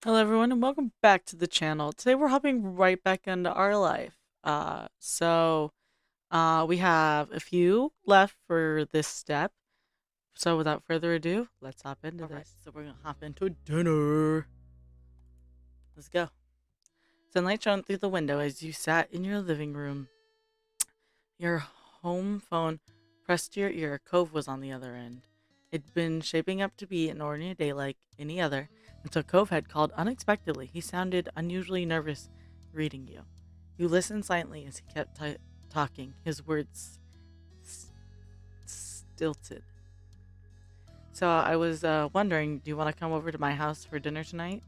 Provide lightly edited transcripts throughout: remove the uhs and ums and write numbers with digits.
Hello, everyone, and welcome back to the channel. Today, we're hopping right back into our life. We have a few left for this step. So, without further ado, let's hop into this. So, we're gonna hop into dinner. Let's go. Sunlight shone through the window as you sat in your living room. Your home phone pressed to your ear. Cove was on the other end. It'd been shaping up to be an ordinary day like any other until Cove had called unexpectedly. He sounded unusually nervous reading you. You listened silently as he kept talking, his words stilted. So I was wondering, do you want to come over to my house for dinner tonight?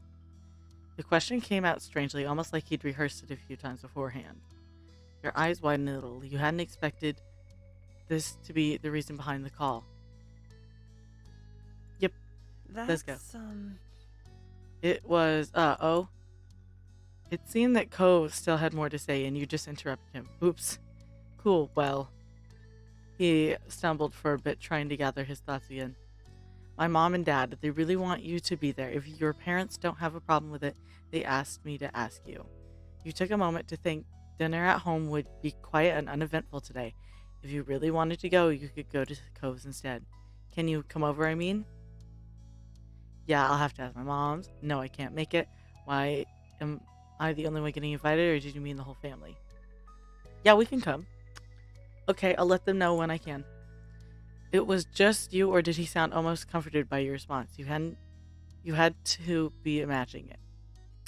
The question came out strangely, almost like he'd rehearsed it a few times beforehand. Your eyes widened a little. You hadn't expected this to be the reason behind the call. Yep, let's go. That's, It was, it seemed that Cove still had more to say, and you just interrupted him. Oops. Cool, well. He stumbled for a bit, trying to gather his thoughts again. My mom and dad, they really want you to be there. If your parents don't have a problem with it, they asked me to ask you. You took a moment to think. Dinner at home would be quiet and uneventful today. If you really wanted to go, you could go to Cove's instead. Can you come over, I mean? Yeah, I'll have to ask my mom's. No, I can't make it. Why am I the only one getting invited, or did you mean the whole family? Yeah, we can come. Okay, I'll let them know when I can. It was just you, or did he sound almost comforted by your response? You had to be imagining it.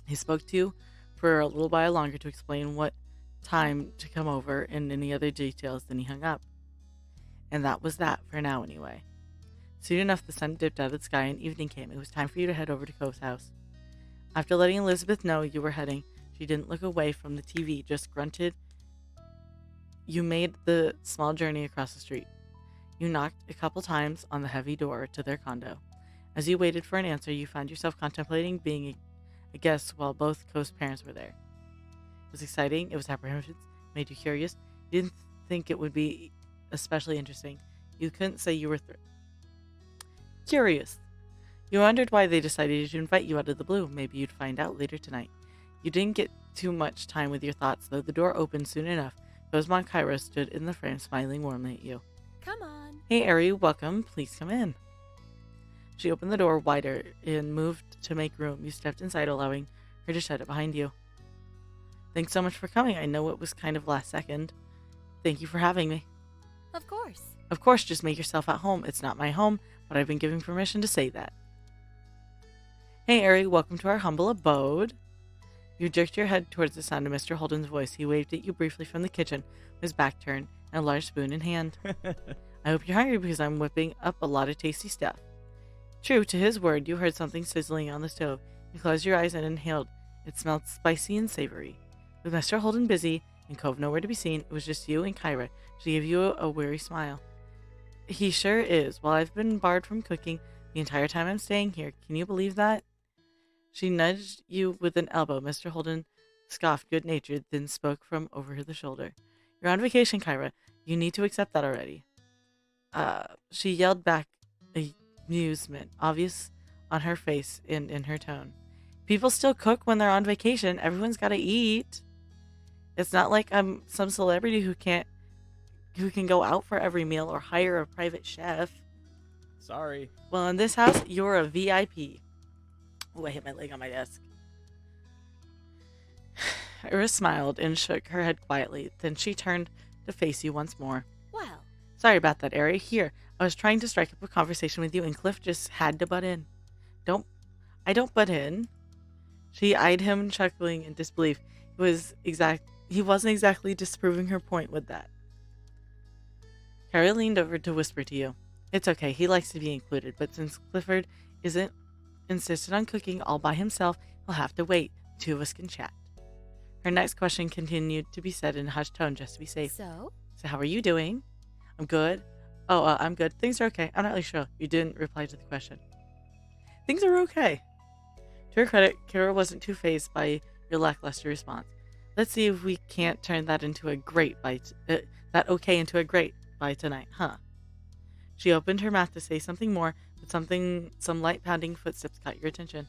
He spoke to you for a little while longer to explain what time to come over and any other details, then he hung up. And that was that, for now anyway. Soon enough, the sun dipped out of the sky and evening came. It was time for you to head over to Cove's house. After letting Elizabeth know you were heading, she didn't look away from the TV, just grunted. You made the small journey across the street. You knocked a couple times on the heavy door to their condo. As you waited for an answer, you found yourself contemplating being a guest while both Cove's parents were there. It was exciting, it was apprehensive, made you curious. You didn't think it would be especially interesting. You couldn't say you were curious. You wondered why they decided to invite you out of the blue. Maybe you'd find out later tonight. You didn't get too much time with your thoughts, though. The door opened soon enough. Rosamond Cairo stood in the frame, smiling warmly at you. come on. Hey, Ari, welcome. Please come in. She opened the door wider and moved to make room. You stepped inside, allowing her to shut it behind you. Thanks so much for coming. I know it was kind of last second. Thank you for having me. Of course. Of course, just make yourself at home. It's not my home, but I've been given permission to say that. Hey, Ari, welcome to our humble abode. You jerked your head towards the sound of Mr. Holden's voice. He waved at you briefly from the kitchen, his back turned, and a large spoon in hand. I hope you're hungry because I'm whipping up a lot of tasty stuff. True to his word, you heard something sizzling on the stove. You closed your eyes and inhaled. It smelled spicy and savory. With Mr. Holden busy and Cove nowhere to be seen, it was just you and Kyra. She gave you a weary smile. He sure is. While I've been barred from cooking the entire time I'm staying here, can you believe that? She nudged you with an elbow. Mr. Holden scoffed good-natured, then spoke from over the shoulder. You're on vacation, Kyra. You need to accept that already. She yelled back, amusement obvious on her face and in her tone. People still cook when they're on vacation. Everyone's got to eat. It's not like I'm some celebrity who can go out for every meal or hire a private chef. Sorry. Well, in this house, you're a VIP. Oh, I hit my leg on my desk. Iris smiled and shook her head quietly. Then she turned to face you once more. Well, Sorry about that, Ari. Here, I was trying to strike up a conversation with you, and Cliff just had to butt in. Don't, I don't butt in. She eyed him, chuckling in disbelief. He wasn't exactly disproving her point with that. Carrie leaned over to whisper to you. It's okay, he likes to be included, but since Clifford isn't insisted on cooking all by himself, he'll have to wait. The two of us can chat. Her next question continued to be said in a hushed tone just to be safe. so? So how are you doing? I'm good. Oh, I'm good. Things are okay. I'm not really sure. You didn't reply to the question. Things are okay. To her credit, Kara wasn't too fazed by your lackluster response. Let's see if we can't turn that into a great bite. That okay into a great by tonight, huh? She opened her mouth to say something more, but some light pounding footsteps caught your attention.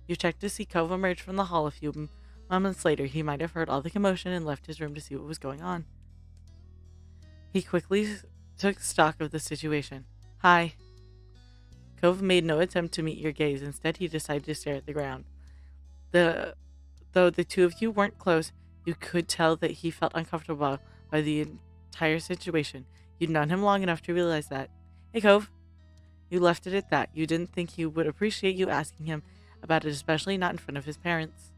You checked to see Cove emerge from the hall a few moments later. He might have heard all the commotion and left his room to see what was going on. He quickly took stock of the situation. Hi. Cove made no attempt to meet your gaze. Instead, he decided to stare at the ground. Though the two of you weren't close, you could tell that he felt uncomfortable by the entire situation. You'd known him long enough to realize that. Hey, Cove. You left it at that. You didn't think he would appreciate you asking him about it, especially not in front of his parents.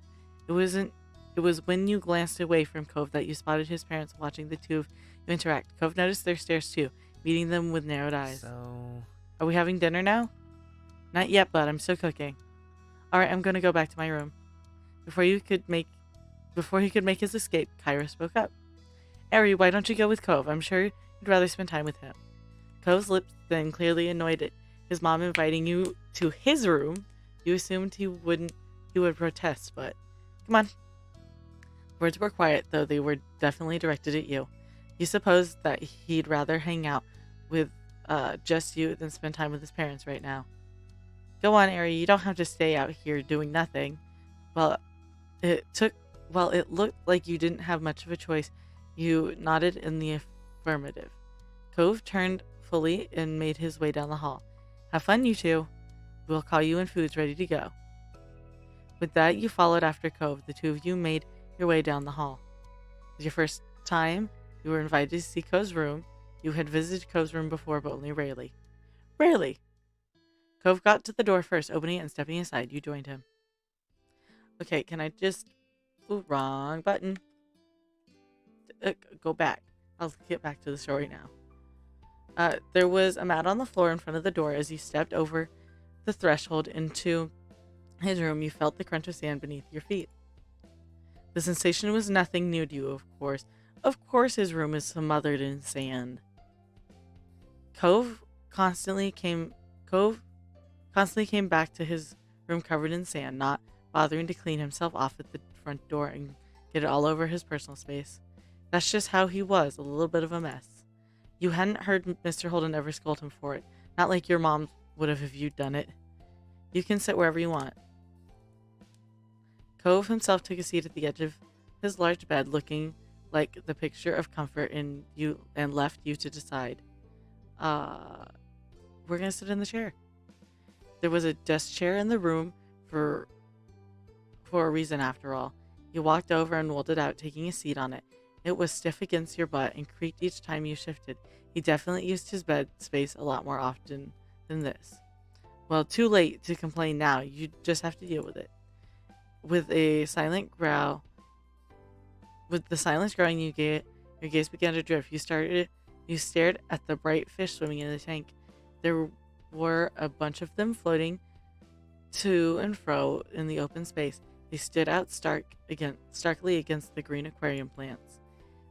It was when you glanced away from Cove that you spotted his parents watching the two of you interact. Cove noticed their stares too, meeting them with narrowed eyes. So... Are we having dinner now? Not yet, bud. I'm still cooking. Alright, I'm gonna go back to my room. Before he could make his escape, Kyra spoke up. Eri, why don't you go with Cove? I'm sure you'd rather spend time with him. Cove's lips then clearly annoyed it. His mom inviting you to his room. You assumed he would protest, but come on. Words were quiet, though they were definitely directed at you. You supposed that he'd rather hang out with just you than spend time with his parents right now. Go on, Eri. You don't have to stay out here doing nothing. Well, it looked like you didn't have much of a choice. You nodded in the affirmative. Cove turned fully and made his way down the hall. Have fun, you two. We'll call you when food's ready to go. With that, you followed after Cove. The two of you made your way down the hall. It was your first time. You were invited to see Cove's room. You had visited Cove's room before, but only rarely. Rarely! Cove got to the door first, opening it and stepping aside. You joined him. Okay, can I just... Ooh, wrong button. Go back. I'll get back to the story now. There was a mat on the floor in front of the door. As you stepped over the threshold into his room, you felt the crunch of sand beneath your feet. The sensation was nothing new to you, of course. Of course his room is smothered in sand. Cove constantly came back to his room covered in sand, not bothering to clean himself off at the front door and get it all over his personal space. That's just how he was, a little bit of a mess. You hadn't heard Mr. Holden ever scold him for it, not like your mom would have if you'd done it. You can sit wherever you want. Cove himself took a seat at the edge of his large bed, looking like the picture of comfort in you, and left you to decide. We're gonna sit in the chair. There was a desk chair in the room for a reason, after all. You walked over and rolled it out, taking a seat on it. It was stiff against your butt and creaked each time you shifted. He definitely used his bed space a lot more often than this. Well, too late to complain now. You just have to deal with it. With the silence growing, your gaze began to drift. You stared at the bright fish swimming in the tank. There were a bunch of them floating to and fro in the open space. They stood out starkly against the green aquarium plants.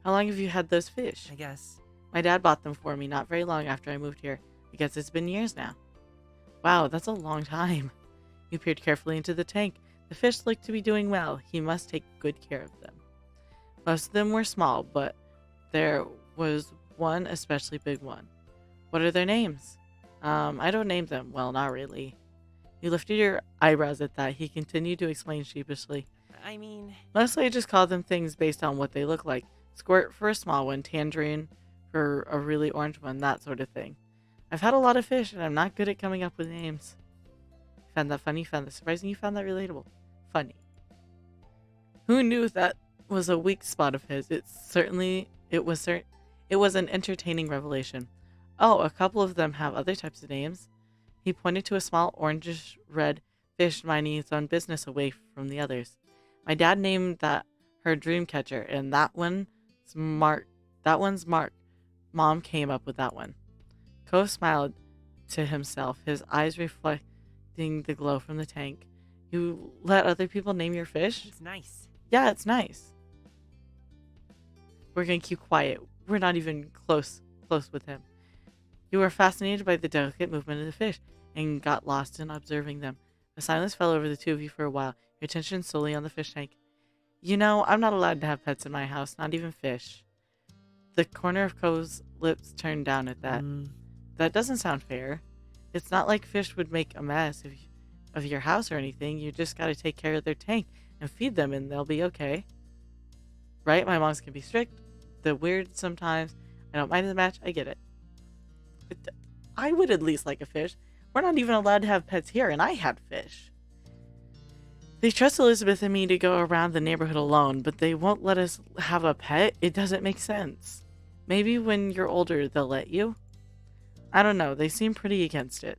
How long have you had those fish? I guess. My dad bought them for me not very long after I moved here. I guess it's been years now. Wow, that's a long time. You peered carefully into the tank. The fish looked to be doing well. He must take good care of them. Most of them were small, but there was one especially big one. What are their names? I don't name them. Well, not really. You lifted your eyebrows at that. He continued to explain sheepishly. I mean... Mostly I just call them things based on what they look like. Squirt for a small one, tangerine for a really orange one, that sort of thing. I've had a lot of fish, and I'm not good at coming up with names. You found that funny? You found that surprising? You found that relatable? Funny. Who knew that was a weak spot of his? It was an entertaining revelation. Oh, a couple of them have other types of names. He pointed to a small orangish-red fish minding its own business away from the others. My dad named that her Dreamcatcher, and that one's Mark. Mom came up with that one. Cove smiled to himself, his eyes reflecting the glow from the tank. You let other people name your fish? It's nice. Yeah, it's nice. We're gonna keep quiet. We're not even close with him. You were fascinated by the delicate movement of the fish and got lost in observing them. A silence fell over the two of you for a while, your attention solely on the fish tank. You know, I'm not allowed to have pets in my house, not even fish. The corner of Cove's lips turned down at that. That doesn't sound fair. It's not like fish would make a mess of your house or anything. You just gotta take care of their tank and feed them, and they'll be okay. Right? My moms can be strict, the weird sometimes. I don't mind the match. I get it. But I would at least like a fish. We're not even allowed to have pets here, and I had fish. They trust Elizabeth and me to go around the neighborhood alone, but they won't let us have a pet. It doesn't make sense. Maybe when you're older, they'll let you. I don't know. They seem pretty against it.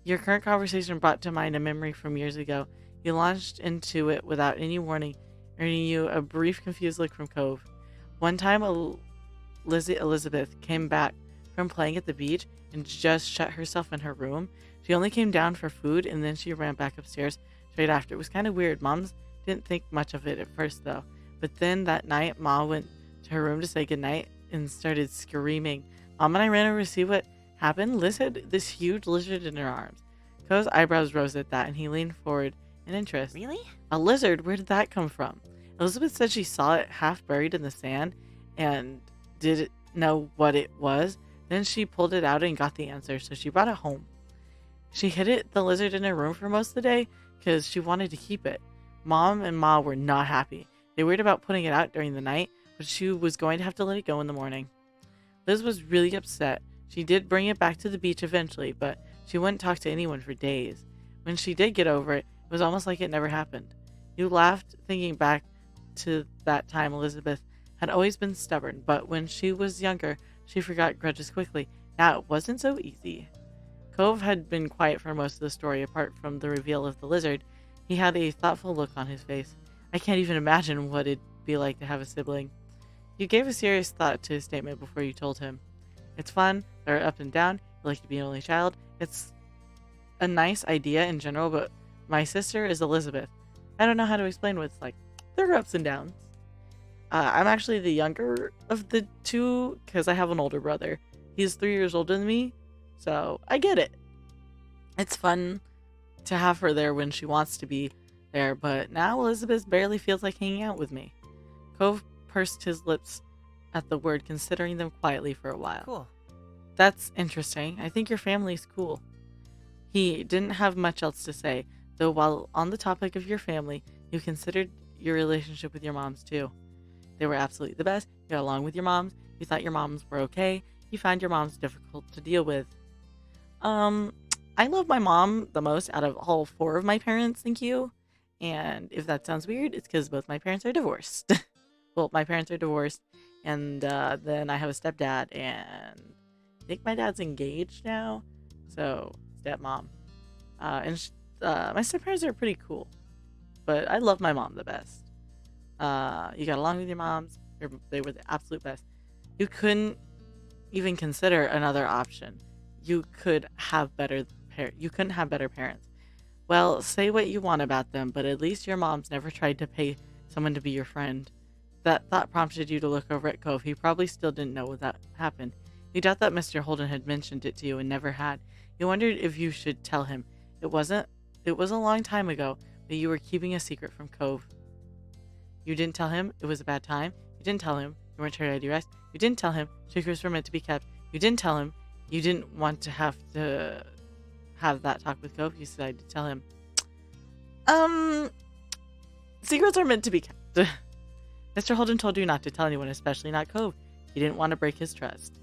Your current conversation brought to mind a memory from years ago. You launched into it without any warning, earning you a brief, confused look from Cove. One time, Elizabeth came back from playing at the beach and just shut herself in her room. She only came down for food and then she ran back upstairs straight after. It was kind of weird. Moms didn't think much of it at first, though. But then that night, Ma went to her room to say goodnight and started screaming. Mom and I ran over to see what happened. Liz had this huge lizard in her arms. Co's eyebrows rose at that and he leaned forward in interest. Really? A lizard? Where did that come from? Elizabeth said she saw it half buried in the sand and didn't know what it was. Then she pulled it out and got the answer, so she brought it home. She hid the lizard in her room for most of the day because she wanted to keep it. Mom and Ma were not happy. They worried about putting it out during the night, but she was going to have to let it go in the morning. Liz was really upset. She did bring it back to the beach eventually, but she wouldn't talk to anyone for days. When she did get over it, it was almost like it never happened. You laughed thinking back to that time. Elizabeth had always been stubborn, but when she was younger, she forgot grudges quickly. Now it wasn't so easy. Cove had been quiet for most of the story, apart from the reveal of the lizard. He had a thoughtful look on his face. I can't even imagine what it'd be like to have a sibling. You gave a serious thought to his statement before you told him. It's fun, there are up and down, you like to be an only child. It's a nice idea in general, but my sister is Elizabeth. I don't know how to explain what it's like. There are ups and downs. I'm actually the younger of the two because I have an older brother. He's 3 years older than me, so I get it. It's fun to have her there when she wants to be there, but now Elizabeth barely feels like hanging out with me. Cove pursed his lips at the word, considering them quietly for a while. Cool. That's interesting. I think your family's cool. He didn't have much else to say, though while on the topic of your family, you considered your relationship with your moms too. They were absolutely the best. You got along with your moms. You thought your moms were okay. You found your moms difficult to deal with. I love my mom the most out of all 4 of my parents, thank you. And if that sounds weird, it's because both my parents are divorced. Well, my parents are divorced, and then I have a stepdad, and I think my dad's engaged now. So, stepmom. My stepparents are pretty cool, but I love my mom the best. You got along with your moms. They were the absolute best. You couldn't even consider another option. You couldn't have better parents. Well, say what you want about them, but at least your mom's never tried to pay someone to be your friend. That thought prompted you to look over at Cove. He probably still didn't know what that happened. You doubt that Mr. Holden had mentioned it to you and never had. You wondered if you should tell him. It was a long time ago, but you were keeping a secret from Cove. You didn't tell him it was a bad time. You didn't tell him you weren't sure how to rest. You didn't tell him secrets were meant to be kept. You didn't tell him you didn't want to have that talk with Cove. You decided to tell him, secrets are meant to be kept. Mr. Holden told you not to tell anyone, especially not Cove. He didn't want to break his trust.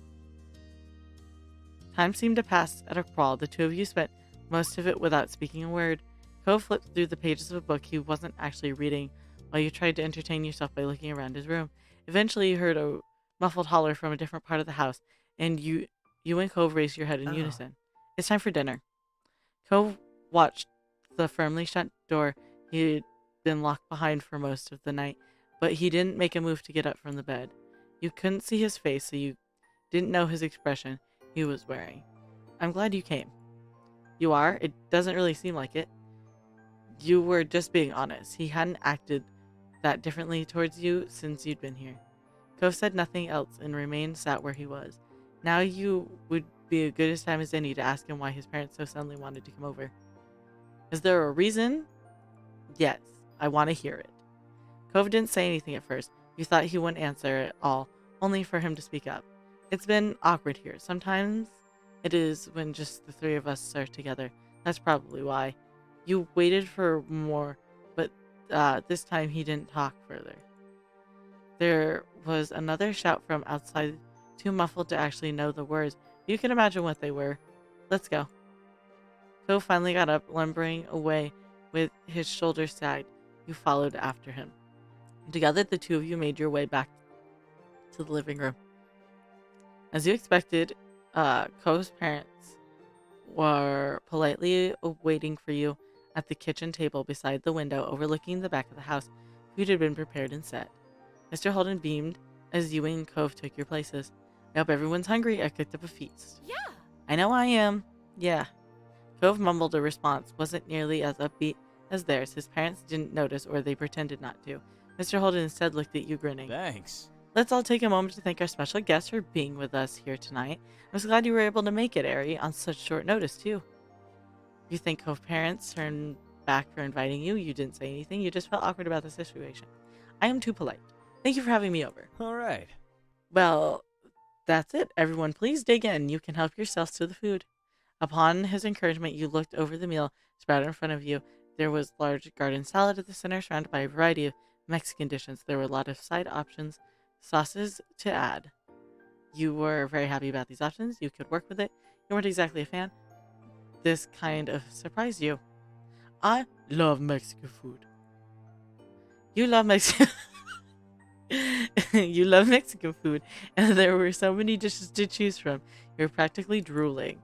Time seemed to pass at a crawl. The two of you spent most of it without speaking a word. Cove flipped through the pages of a book he wasn't actually reading, while you tried to entertain yourself by looking around his room. Eventually, you heard a muffled holler from a different part of the house, and you and Cove raised your head in unison. It's time for dinner. Cove watched the firmly shut door. He'd been locked behind for most of the night, but he didn't make a move to get up from the bed. You couldn't see his face, so you didn't know his expression he was wearing. I'm glad you came. You are? It doesn't really seem like it. You were just being honest. He hadn't acted that differently towards you since you'd been here. Cove said nothing else and remained sat where he was. Now you would be as good a time as any to ask him why his parents so suddenly wanted to come over. Is there a reason? Yes, I want to hear it. Cove didn't say anything at first. You thought he wouldn't answer at all, only for him to speak up. It's been awkward here. Sometimes it is when just the 3 of us are together. That's probably why. You waited for more, but this time he didn't talk further. There was another shout from outside, too muffled to actually know the words. You can imagine what they were. Let's go. Phil finally got up, lumbering away with his shoulders sagged. You followed after him. Together, the two of you made your way back to the living room. As you expected, Ko's parents were politely waiting for you at the kitchen table beside the window overlooking the back of the house. Food had been prepared and set. Mr. Holden beamed as you and Cove took your places. I hope everyone's hungry. I cooked up a feast. Yeah. I know I am. Yeah. Cove mumbled a response. Wasn't nearly as upbeat as theirs. His parents didn't notice, or they pretended not to. Mr. Holden instead looked at you grinning. Thanks. Let's all take a moment to thank our special guest for being with us here tonight. I'm so glad you were able to make it, Ari, on such short notice, too. You think Cove parents turned back for inviting you? You didn't say anything. You just felt awkward about the situation. I am too polite. Thank you for having me over. All right. Well, that's it. Everyone, please dig in. You can help yourselves to the food. Upon his encouragement, you looked over the meal spread in front of you. There was large garden salad at the center, surrounded by a variety of Mexican dishes. There were a lot of side options, sauces to add. You were very happy about these options. You could work with it. You weren't exactly a fan. This kind of surprised you. I love Mexican food. You love Mexican You love Mexican food, and there were so many dishes to choose from. You were practically drooling.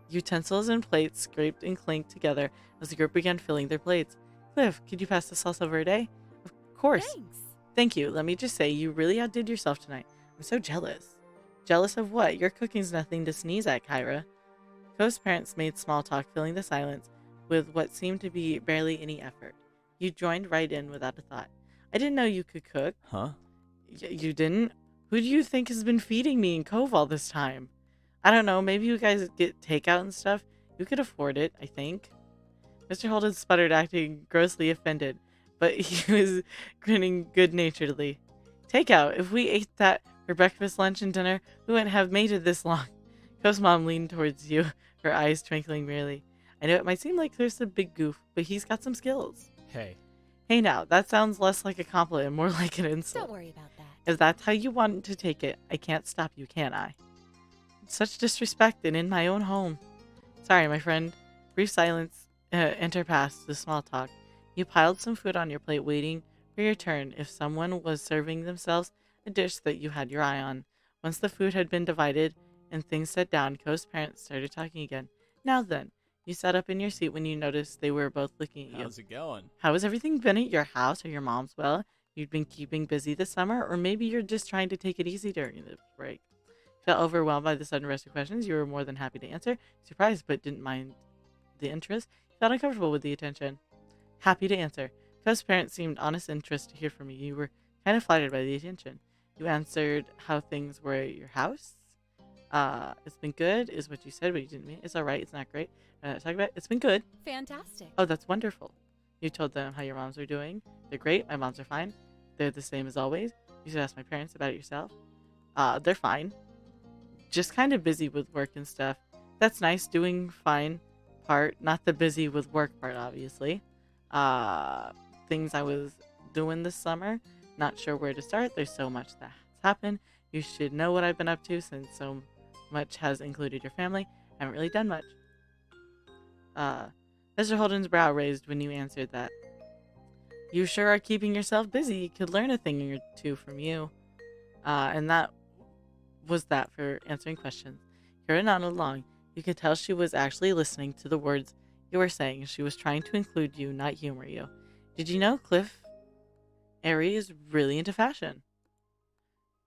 Utensils and plates scraped and clanked together as the group began filling their plates. Cliff, could you pass the salsa verde? Of course. Thanks. Thank you. Let me just say, you really outdid yourself tonight. I'm so jealous. Jealous of what? Your cooking's nothing to sneeze at, Kyra. Ko's parents made small talk, filling the silence with what seemed to be barely any effort. You joined right in without a thought. I didn't know you could cook. Huh? You didn't? Who do you think has been feeding me in Cove all this time? I don't know. Maybe you guys get takeout and stuff. You could afford it, I think. Mr. Holden sputtered, acting grossly offended, but he was grinning good-naturedly. Takeout? If we ate that for breakfast, lunch, and dinner, we wouldn't have made it this long. Cove's mom leaned towards you, her eyes twinkling merrily. I know it might seem like there's a big goof, but he's got some skills. Hey. Hey now, that sounds less like a compliment and more like an insult. Don't worry about that. If that's how you want to take it, I can't stop you, can I? Such disrespect and in my own home. Sorry, my friend. Brief silence interpassed the small talk. You piled some food on your plate, waiting for your turn if someone was serving themselves a dish that you had your eye on. Once the food had been divided and things set down, Ko's parents started talking again. Now then, you sat up in your seat when you noticed they were both looking at you. How's it going? How has everything been at your house or your mom's? Well, you've been keeping busy this summer, or maybe you're just trying to take it easy during the break. Felt overwhelmed by the sudden rush of questions. You were more than happy to answer. Surprised, but didn't mind the interest. Felt uncomfortable with the attention. Happy to answer. Ko's parents seemed honest interest to hear from you. You were kind of flattered by the attention. You answered how things were at your house. It's been good, is what you said, but you didn't mean. It's all right. It's not great. Talk about it. It's been good. Fantastic. Oh, that's wonderful. You told them how your moms are doing. They're great. My moms are fine. They're the same as always. You should ask my parents about it yourself. They're fine. Just kind of busy with work and stuff. That's nice. Doing fine part. Not the busy with work part, obviously. Things I was doing this summer. Not sure where to start. There's so much that's happened. You should know what I've been up to since so much has included your family. I haven't really done much. Mr. Holden's brow raised when you answered that. You sure are keeping yourself busy. You could learn a thing or two from you. And that was that for answering questions. Kira nodded along. You could tell she was actually listening to the words you were saying. She was trying to include you, not humor you. Did you know Cliff Airy is really into fashion?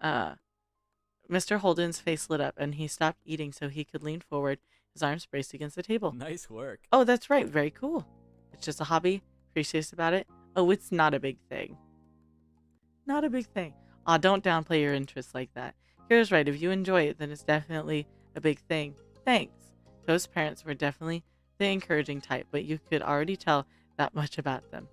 Mr. Holden's face lit up, and he stopped eating so he could lean forward, his arms braced against the table. Nice work. Oh, that's right. Very cool. It's just a hobby. Appreciative about it. Oh, it's not a big thing. Not a big thing. Aw, don't downplay your interests like that. Kira's right. If you enjoy it, then it's definitely a big thing. Thanks. Those parents were definitely the encouraging type, but you could already tell that much about them.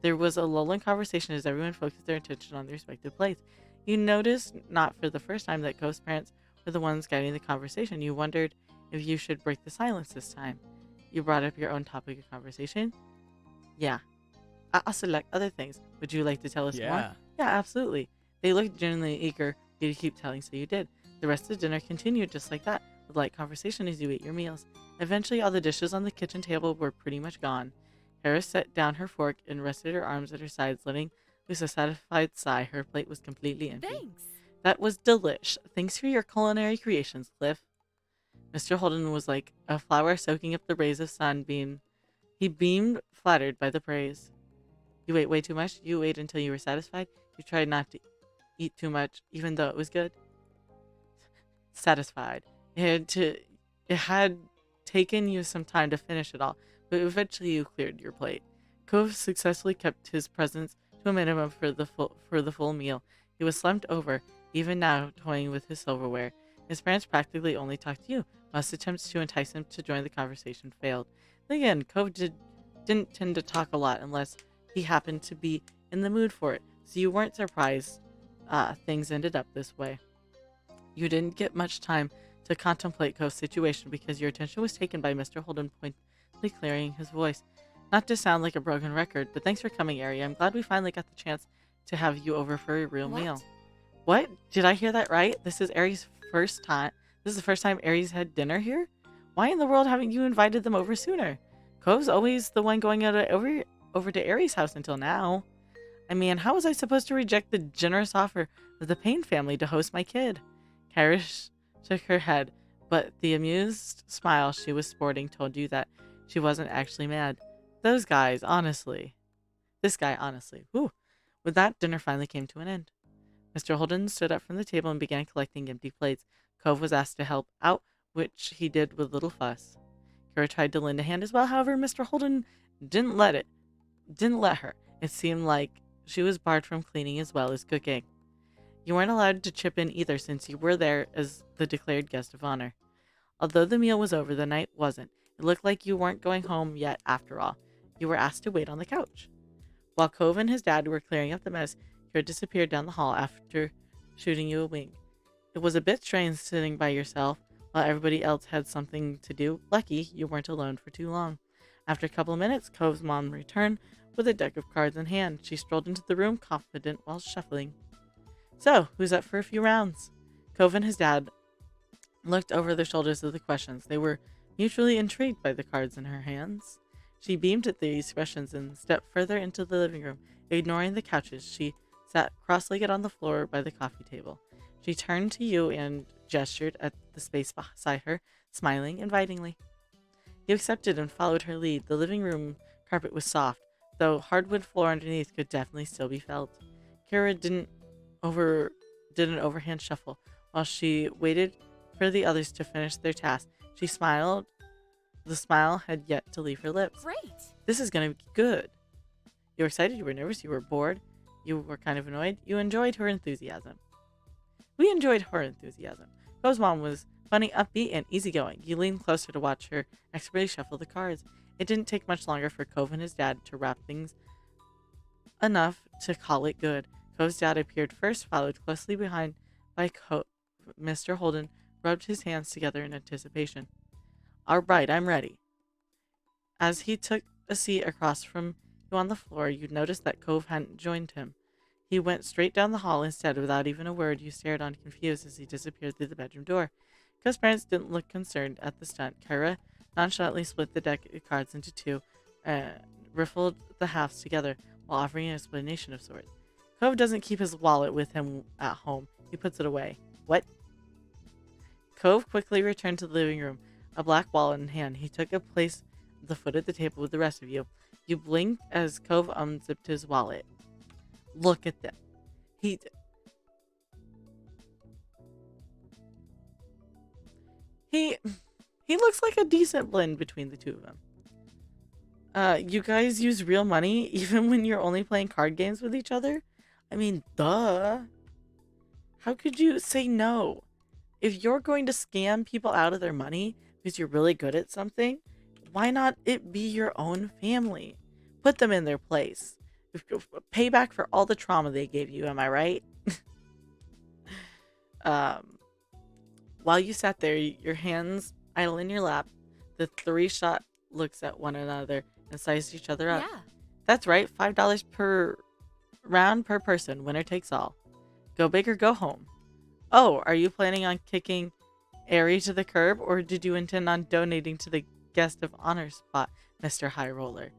There was a lull in conversation as everyone focused their attention on their respective plates. You noticed, not for the first time, that Ghost parents were the ones guiding the conversation. You wondered if you should break the silence this time. You brought up your own topic of conversation? Yeah. I'll select other things. Would you like to tell us more? Yeah. Yeah, absolutely. They looked genuinely eager for you to keep telling, so you did. The rest of dinner continued just like that, with light conversation as you ate your meals. Eventually, all the dishes on the kitchen table were pretty much gone. Harris set down her fork and rested her arms at her sides, letting loose a satisfied sigh. Her plate was completely empty. Thanks. That was delish. Thanks for your culinary creations, Cliff. Mr. Holden was like a flower soaking up the rays of sunbeam. He beamed, flattered by the praise. You ate way too much? You ate until you were satisfied? You tried not to eat too much, even though it was good? Satisfied. It had taken you some time to finish it all, but eventually you cleared your plate. Cove successfully kept his presence to a minimum for the full meal. He was slumped over, even now toying with his silverware. His parents practically only talked to you. Most attempts to entice him to join the conversation failed. Then again, didn't tend to talk a lot unless he happened to be in the mood for it, so you weren't surprised things ended up this way. You didn't get much time to contemplate Cove's situation because your attention was taken by Mr. Holden pointedly clearing his voice. Not to sound like a broken record, but thanks for coming, Ari. I'm glad we finally got the chance to have you over for a real What? meal. What? Did I hear that right? This is Aries' first time. This is the first time Aries had dinner here? Why in the world haven't you invited them over sooner? Cove's always the one going over to Aries' house until now. I mean, how was I supposed to reject the generous offer of the Payne family to host my kid? Kara shook her head, but the amused smile she was sporting told you that she wasn't actually mad. Those guys, honestly. This guy, honestly. Whew. With that, dinner finally came to an end. Mr. Holden stood up from the table and began collecting empty plates. Cove was asked to help out, which he did with little fuss. Kara tried to lend a hand as well, however, Mr. Holden didn't let her. It seemed like she was barred from cleaning as well as cooking. You weren't allowed to chip in either since you were there as the declared guest of honor. Although the meal was over, the night wasn't. It looked like you weren't going home yet after all. You were asked to wait on the couch. While Cove and his dad were clearing up the mess, Kira disappeared down the hall after shooting you a wink. It was a bit strange sitting by yourself while everybody else had something to do. Lucky you weren't alone for too long. After a couple of minutes, Cove's mom returned with a deck of cards in hand. She strolled into the room, confident while shuffling. So, who's up for a few rounds? Cove and his dad looked over their shoulders at the questions. They were mutually intrigued by the cards in her hands. She beamed at these questions and stepped further into the living room. Ignoring the couches, she sat cross-legged on the floor by the coffee table. She turned to you and gestured at the space beside her, smiling invitingly. You accepted and followed her lead. The living room carpet was soft, though hardwood floor underneath could definitely still be felt. Kira did an overhand shuffle while she waited for the others to finish their task. She smiled. The smile had yet to leave her lips. Great. This is going to be good. You were excited, you were nervous, you were bored, you were kind of annoyed. You enjoyed her enthusiasm. We enjoyed her enthusiasm. Cove's mom was funny, upbeat, and easygoing. You leaned closer to watch her expertly shuffle the cards. It didn't take much longer for Cove and his dad to wrap things enough to call it good. Cove's dad appeared first, followed closely behind by Cove. Mr. Holden rubbed his hands together in anticipation. All right, I'm ready. As he took a seat across from you on the floor, you noticed that Cove hadn't joined him. He went straight down the hall instead. Without even a word, you stared on confused as he disappeared through the bedroom door. Cove's parents didn't look concerned at the stunt. Kyra nonchalantly split the deck of cards into two and riffled the halves together while offering an explanation of sorts. Cove doesn't keep his wallet with him at home. He puts it away. What? Cove quickly returned to the living room, a black wallet in hand. He took a place at the foot of the table with the rest of you. You blinked as Cove unzipped his wallet. Look at them. He looks like a decent blend between the two of them. You guys use real money even when you're only playing card games with each other? I mean, duh. How could you say no? If you're going to scam people out of their money because you're really good at something, why not it be your own family? Put them in their place. Pay back for all the trauma they gave you, am I right? While you sat there, your hands idle in your lap, the three-shot looks at one another and size each other up. Yeah. That's right, $5 per round per person. Winner takes all. Go big or go home. Oh, are you planning on kicking Airy to the curb, or did you intend on donating to the guest of honor spot, Mr. High Roller?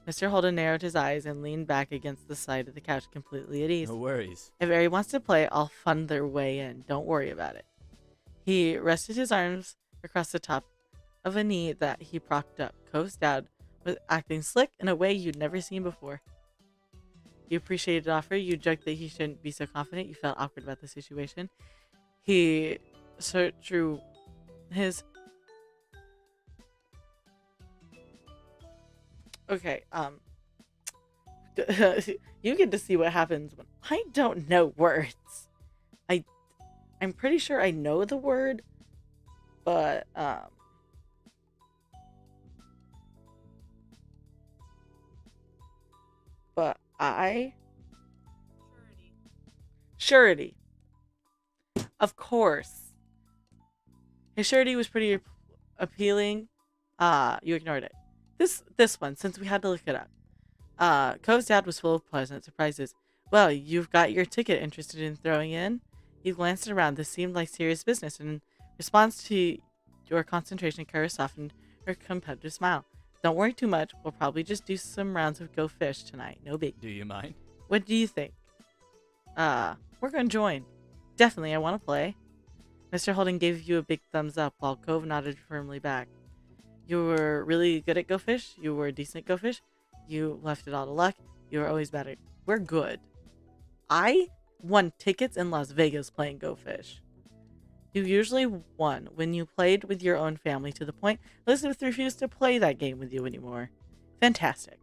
Mr. Holden narrowed his eyes and leaned back against the side of the couch, completely at ease. No worries. If Airy wants to play, I'll fund their way in. Don't worry about it. He rested his arms across the top of a knee that he propped up. Cove's dad was acting slick in a way you'd never seen before. You appreciated the offer. You joked that he shouldn't be so confident. You felt awkward about the situation. He searched through his... Okay, you get to see what happens when I don't know words. I'm pretty sure I know the word, but I surety. Of course. His surety was pretty appealing. You ignored it. This one, since we had to look it up. Cove's dad was full of pleasant surprises. Well, you've got your ticket interested in throwing in? He glanced around. This seemed like serious business. In response to your concentration, Kara softened her competitive smile. Don't worry too much. We'll probably just do some rounds of Go Fish tonight. No big. Do you mind? What do you think? We're gonna join. Definitely, I want to play. Mr. Holden gave you a big thumbs up while Cove nodded firmly back. You were really good at Go Fish. You were a decent Go Fish. You left it all to luck. You were always better. We're good. I won tickets in Las Vegas playing Go Fish. You usually won when you played with your own family to the point Elizabeth refused to play that game with you anymore. Fantastic.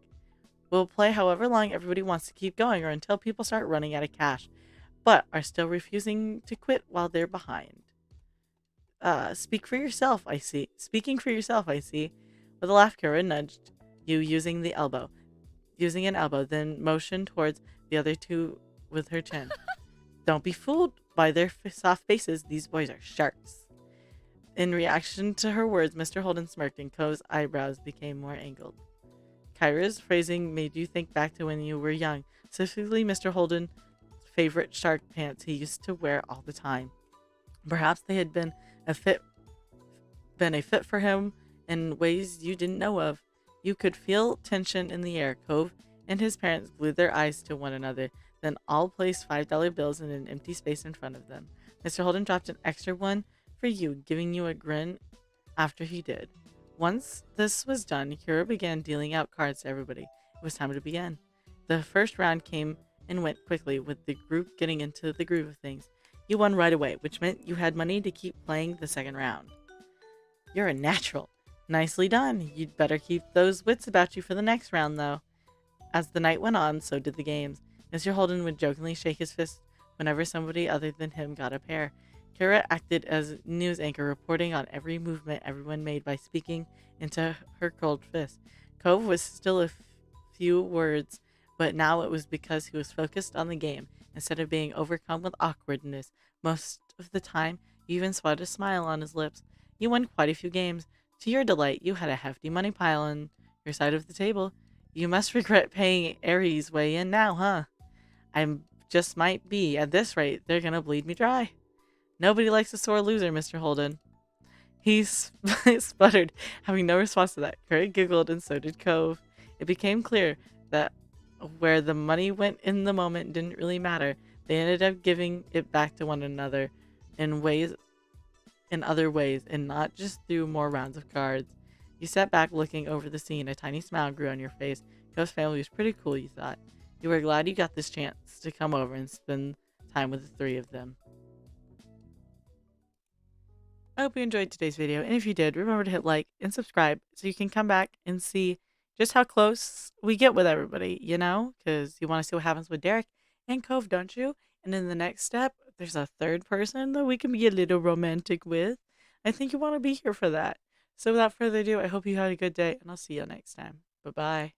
We'll play however long everybody wants to keep going or until people start running out of cash, but are still refusing to quit while they're behind. Speak for yourself, I see. Speaking for yourself, I see. With a laugh, Kara nudged you using an elbow, then motioned towards the other two with her chin. Don't be fooled by their soft faces. These boys are sharks. In reaction to her words, Mr. Holden smirked and Cove's eyebrows became more angled. Kyra's phrasing made you think back to when you were young, specifically Mr. Holden's favorite shark pants he used to wear all the time. Perhaps they had been a fit for him in ways you didn't know of. You could feel tension in the air. Cove and his parents glued their eyes to one another, then all placed $5 bills in an empty space in front of them. Mr. Holden dropped an extra one for you, giving you a grin after he did. Once this was done, Kira began dealing out cards to everybody. It was time to begin. The first round came and went quickly, with the group getting into the groove of things. You won right away, which meant you had money to keep playing the second round. You're a natural. Nicely done. You'd better keep those wits about you for the next round, though. As the night went on, so did the games. Mr. Holden would jokingly shake his fist whenever somebody other than him got a pair. Kira acted as news anchor, reporting on every movement everyone made by speaking into her cold fist. Cove was still a few words, but now it was because he was focused on the game instead of being overcome with awkwardness. Most of the time, you even spotted a smile on his lips. You won quite a few games. To your delight, you had a hefty money pile on your side of the table. You must regret paying Aries' way in now, huh? I just might be. At this rate, they're gonna bleed me dry. Nobody likes a sore loser, Mr. Holden. He sputtered, having no response to that. Curry giggled, and so did Cove. It became clear that where the money went in the moment didn't really matter. They ended up giving it back to one another in other ways, and not just through more rounds of cards. You sat back looking over the scene. A tiny smile grew on your face. Cove's family was pretty cool, you thought. You were glad you got this chance to come over and spend time with the three of them. I hope you enjoyed today's video, and if you did, remember to hit like and subscribe so you can come back and see just how close we get with everybody, you know? Because you want to see what happens with Derek and Cove, don't you? And in the next step, there's a third person that we can be a little romantic with. I think you want to be here for that. So without further ado, I hope you had a good day, and I'll see you next time. Bye-bye.